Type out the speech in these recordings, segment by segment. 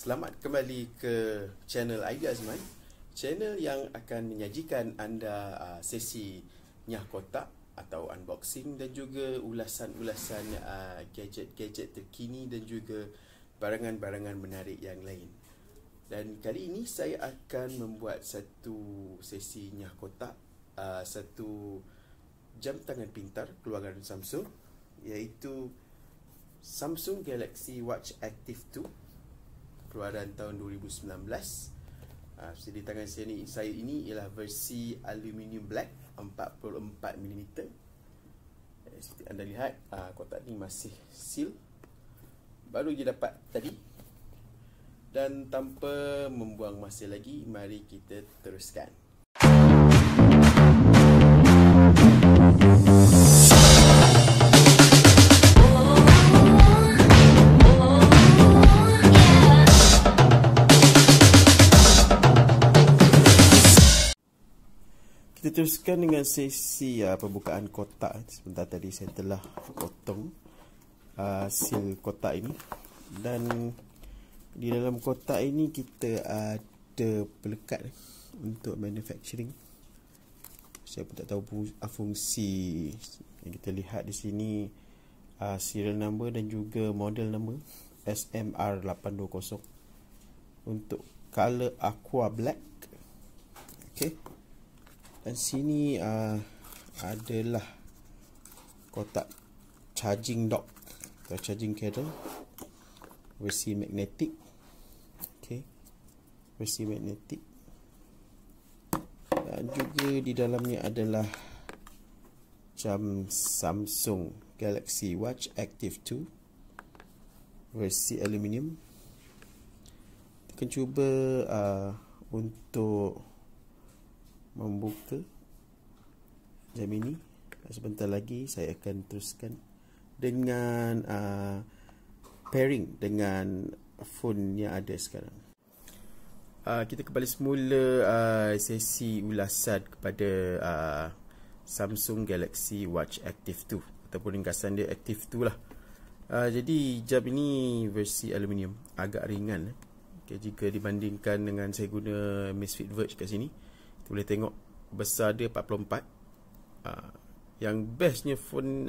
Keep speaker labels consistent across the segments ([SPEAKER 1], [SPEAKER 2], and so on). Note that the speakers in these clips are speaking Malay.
[SPEAKER 1] Selamat kembali ke channel Aida Azman, channel yang akan menyajikan anda sesi nyah kotak atau unboxing dan juga ulasan-ulasan gadget-gadget terkini dan juga barangan-barangan menarik yang lain. Dan kali ini saya akan membuat satu sesi nyah kotak, satu jam tangan pintar keluaran Samsung, iaitu Samsung Galaxy Watch Active 2 keluaran tahun 2019. Di tangan saya ini ialah versi aluminium black 44mm. Seperti anda lihat, kotak ni masih seal, baru je dapat tadi. Dan tanpa membuang masa lagi, mari kita teruskan. Kita teruskan dengan sesi pembukaan kotak. Sebentar tadi saya telah potong seal kotak ini. Dan di dalam kotak ini kita ada pelekat untuk manufacturing. Saya pun tak tahu fungsi. Yang kita lihat di sini serial number dan juga model number SMR820 untuk color aqua black. Okey. Dan sini adalah kotak charging dock atau charging cable versi magnetik. Okey, versi magnetik. Dan juga di dalamnya adalah jam Samsung Galaxy Watch Active 2 versi aluminium. Kita akan cuba untuk membuka jam ini. Sebentar lagi saya akan teruskan dengan pairing dengan phone yang ada sekarang. Kita kembali semula sesi ulasan kepada Samsung Galaxy Watch Active 2 ataupun ringkasan dia Active 2 lah. Jadi jam ini versi aluminium, agak ringan. Okay, jika dibandingkan dengan saya guna Amazfit Verge kat sini, boleh tengok besar dia 44. Yang bestnya phone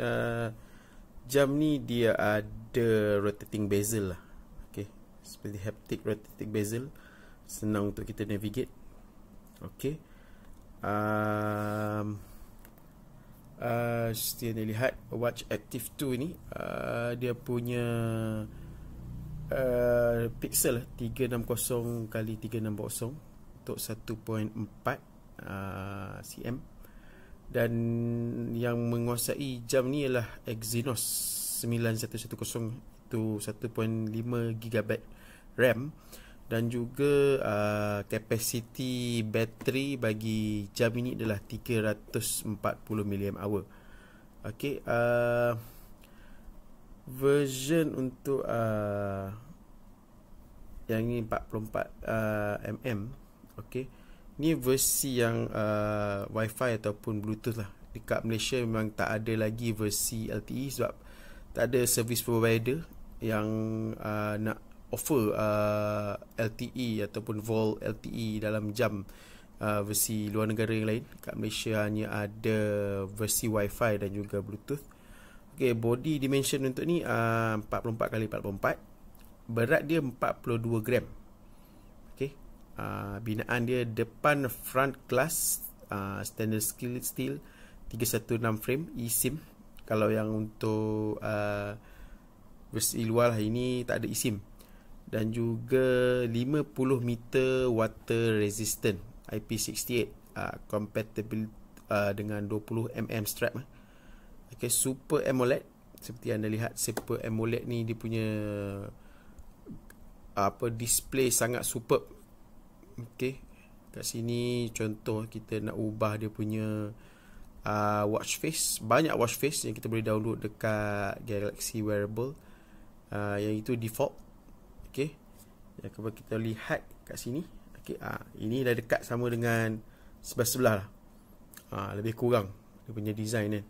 [SPEAKER 1] jam ni dia ada rotating bezel lah. Okay, seperti haptic rotating bezel, senang untuk kita navigate. Okay, seperti anda lihat, Watch Active 2 ni dia punya pixel 360 x 360 untuk 1.4 cm. Dan yang menguasai jam ni ialah Exynos 9110, itu 1.5 GB RAM. Dan juga kapasiti bateri bagi jam ini adalah 340 mAh. Okey, version untuk yang ini 44 mm. Okey, ni versi yang Wi-Fi ataupun Bluetooth lah. Dekat Malaysia memang tak ada lagi versi LTE sebab tak ada service provider yang nak offer LTE ataupun VoLTE LTE dalam jam versi luar negara yang lain. Kat Malaysia hanya ada versi Wi-Fi dan juga Bluetooth. Okey, body dimension untuk ni 44x44. Berat dia 42 gram. Okey. Binaan dia depan front glass stainless steel 316 frame eSIM. Kalau yang untuk versi luar lah, ini tak ada eSIM. Dan juga 50 meter water resistant IP68, compatible dengan 20mm strap. Okay, Super AMOLED. Seperti anda lihat, Super AMOLED ni dia punya display sangat superb. Okey, kat sini contoh kita nak ubah dia punya watch face. Banyak watch face yang kita boleh download dekat Galaxy Wearable, yang itu default. Okey, yang kita lihat kat sini. Okey, ini dah dekat sama dengan sebelah-sebelah lah. Lebih kurang dia punya design kan.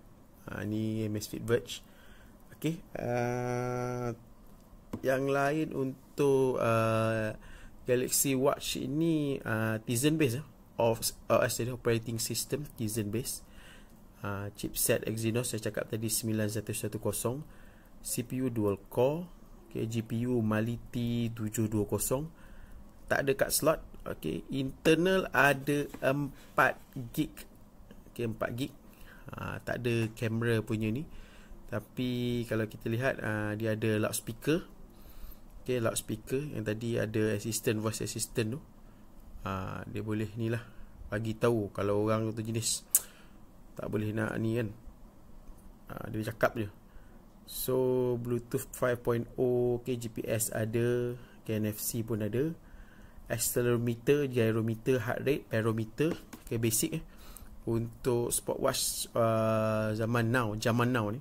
[SPEAKER 1] Ni Amazfit Verge. Okey, yang lain untuk untuk Galaxy Watch ini Tizen based OS jadi operating system Tizen based. Chipset Exynos saya cakap tadi 9110, CPU dual core, GPU Mali T720, tak ada card slot. Internal ada 4GB. 4GB. Tak ada kamera punya ni. Tapi kalau kita lihat dia ada loudspeaker. Loudspeaker yang tadi ada voice assistant tu. Dia boleh ni lah, bagi tahu kalau orang tu jenis tak boleh nak ni kan. Dia cakap je. So Bluetooth 5.0, GPS ada, NFC pun ada, accelerometer, gyrometer, heart rate, barometer, basic untuk smartwatch zaman now ni.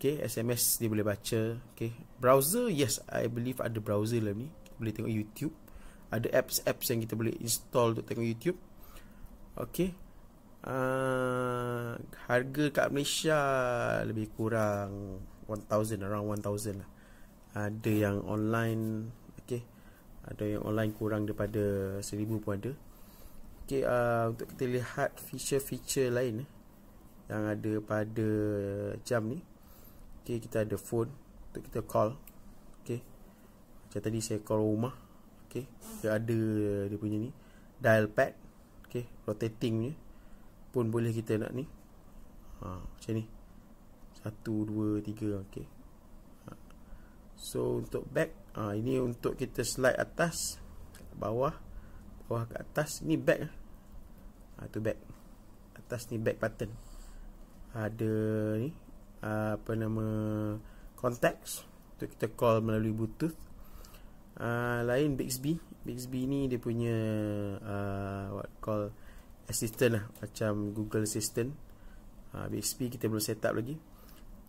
[SPEAKER 1] SMS dia boleh baca. Browser, yes, I believe ada browser dalam ni. Kita boleh tengok YouTube. Ada apps yang kita boleh install untuk tengok YouTube. Harga kat Malaysia lebih kurang 1,000, around 1,000 lah. Ada yang online, ada yang online kurang daripada 1,000 pun ada. Untuk kita lihat feature-feature lain yang ada pada jam ni. Kita ada phone untuk kita call. Macam tadi saya call rumah. Dia ada dia punya ni dial pad. Rotating ni pun boleh kita nak ni. Macam ni 1, 2, 3. So untuk back, ini untuk kita slide atas, bawah ke atas. Ni back. Tu back. Atas ni back button. Ada ni contacts untuk kita call melalui Bluetooth. Lain Bixby ni dia punya what call assistant lah, macam Google Assistant. Bixby kita belum set up lagi.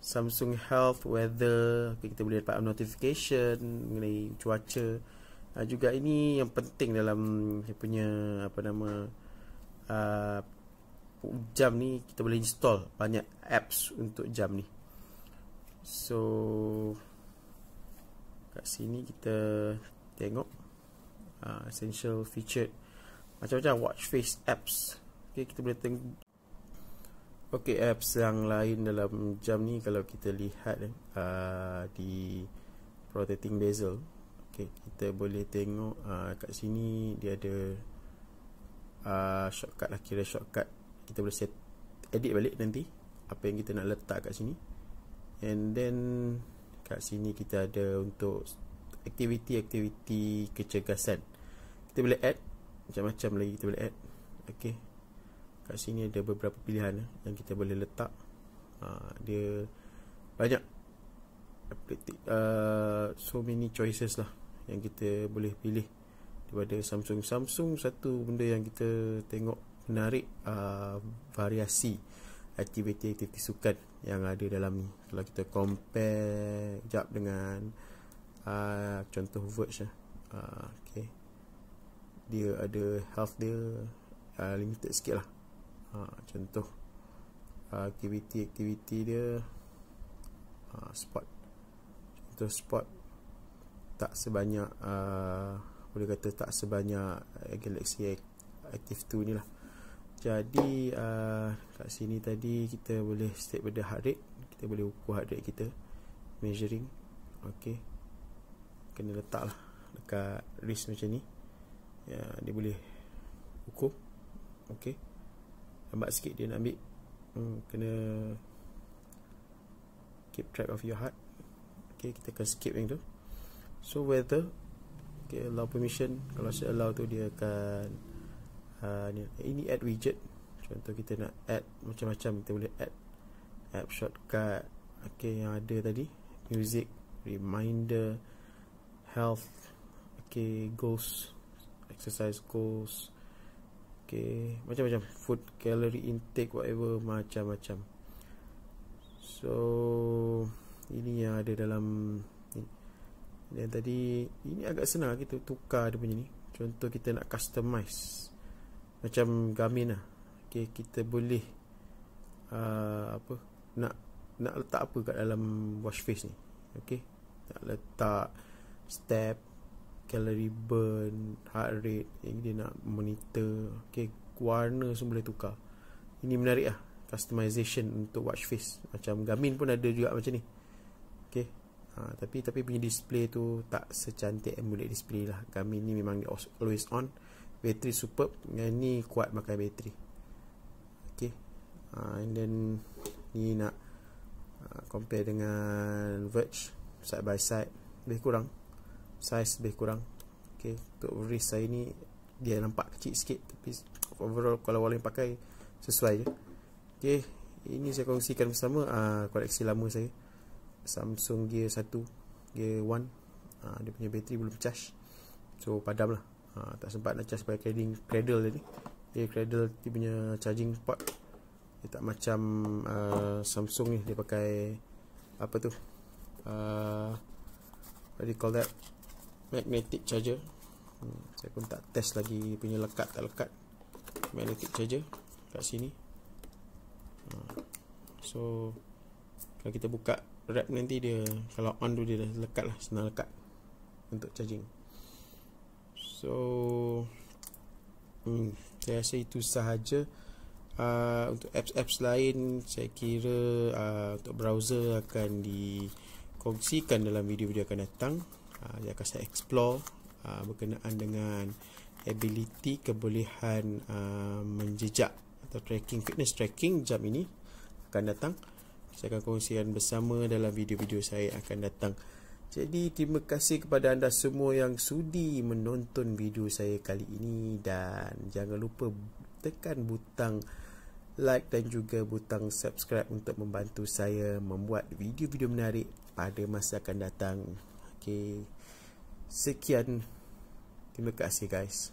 [SPEAKER 1] Samsung Health, Weather, kita boleh dapat notification mengenai cuaca. Juga ini yang penting dalam dia punya jam ni, kita boleh install banyak apps untuk jam ni. So kat sini kita tengok essential feature, macam-macam watch face apps. Kita boleh tengok apps yang lain dalam jam ni. Kalau kita lihat di rotating bezel, kita boleh tengok kat sini dia ada shortcut lah, kira shortcut. Kita boleh edit balik nanti apa yang kita nak letak kat sini. And then kat sini kita ada untuk aktiviti kecergasan. Kita boleh add macam-macam lagi, kita boleh add. Kat sini ada beberapa pilihan yang kita boleh letak. Dia banyak, so many choices lah yang kita boleh pilih daripada Samsung. Satu benda yang kita tengok menarik, variasi aktiviti sukan yang ada dalam ni. Kalau kita compare jap dengan contoh Verge, dia ada health dia limited sikit lah. Contoh aktiviti dia, sport. Contoh sport tak sebanyak boleh kata tak sebanyak Galaxy Active 2 ni lah. Jadi kat sini tadi kita boleh set pada heart rate. Kita boleh ukur heart rate kita, measuring. Kena letak lah dekat wrist macam ni ya, dia boleh ukur. Lambat sikit dia nak ambil. Kena keep track of your heart. Kita akan skip yang tu. So weather, allow permission. Kalau saya allow tu dia akan ini add widget. Contoh kita nak add macam-macam, kita boleh add app shortcut yang ada tadi, music, reminder, health, goals, exercise goals, macam-macam, food calorie intake, whatever, macam-macam. So ini yang ada dalam ni. Dan tadi ini agak senang kita tukar dia punya ni. Contoh kita nak customize macam Garmin lah. Kita boleh nak letak apa kat dalam watch face ni. Nak letak step,
[SPEAKER 2] calorie burn, heart rate. Ini dia nak monitor. Okay, warna semua boleh tukar. Ini menarik lah, customization untuk watch face. Macam Garmin pun ada juga macam ni. Okay, tapi punya display tu tak secantik AMOLED display lah. Garmin ni memang always on. Bateri superb. Yang ni kuat makan bateri. Okay, and then ni nak compare dengan Verge side by side. Lebih kurang, size lebih kurang. Okay, untuk wrist saya ni dia nampak kecil sikit, tapi overall kalau orang pakai sesuai je. Okay, ini saya kongsikan bersama koleksi lama saya, Samsung Gear 1, Gear 1. Dia punya bateri belum charge, so padam lah. Tak sempat nak charge pakai cradle tadi. Dia cradle dia punya charging port. Dia tak macam Samsung ni, dia pakai apa tu, what do you call that, magnetic charger. Saya pun tak test lagi punya lekat tak lekat magnetic charger kat sini. So kalau kita buka wrap nanti, dia kalau on tu dia dah lekat lah, senang lekat untuk charging. So saya rasa itu sahaja. Untuk apps-apps lain saya kira untuk browser akan dikongsikan dalam video-video akan datang. Dia akan saya explore berkenaan dengan ability, kebolehan menjejak atau tracking, fitness tracking jam ini akan datang. Saya akan kongsikan bersama dalam video-video saya akan datang. Jadi terima kasih kepada anda semua yang sudi menonton video saya kali ini, dan jangan lupa tekan butang like dan juga butang subscribe untuk membantu saya membuat video-video menarik pada masa akan datang. Okay, sekian, terima kasih guys.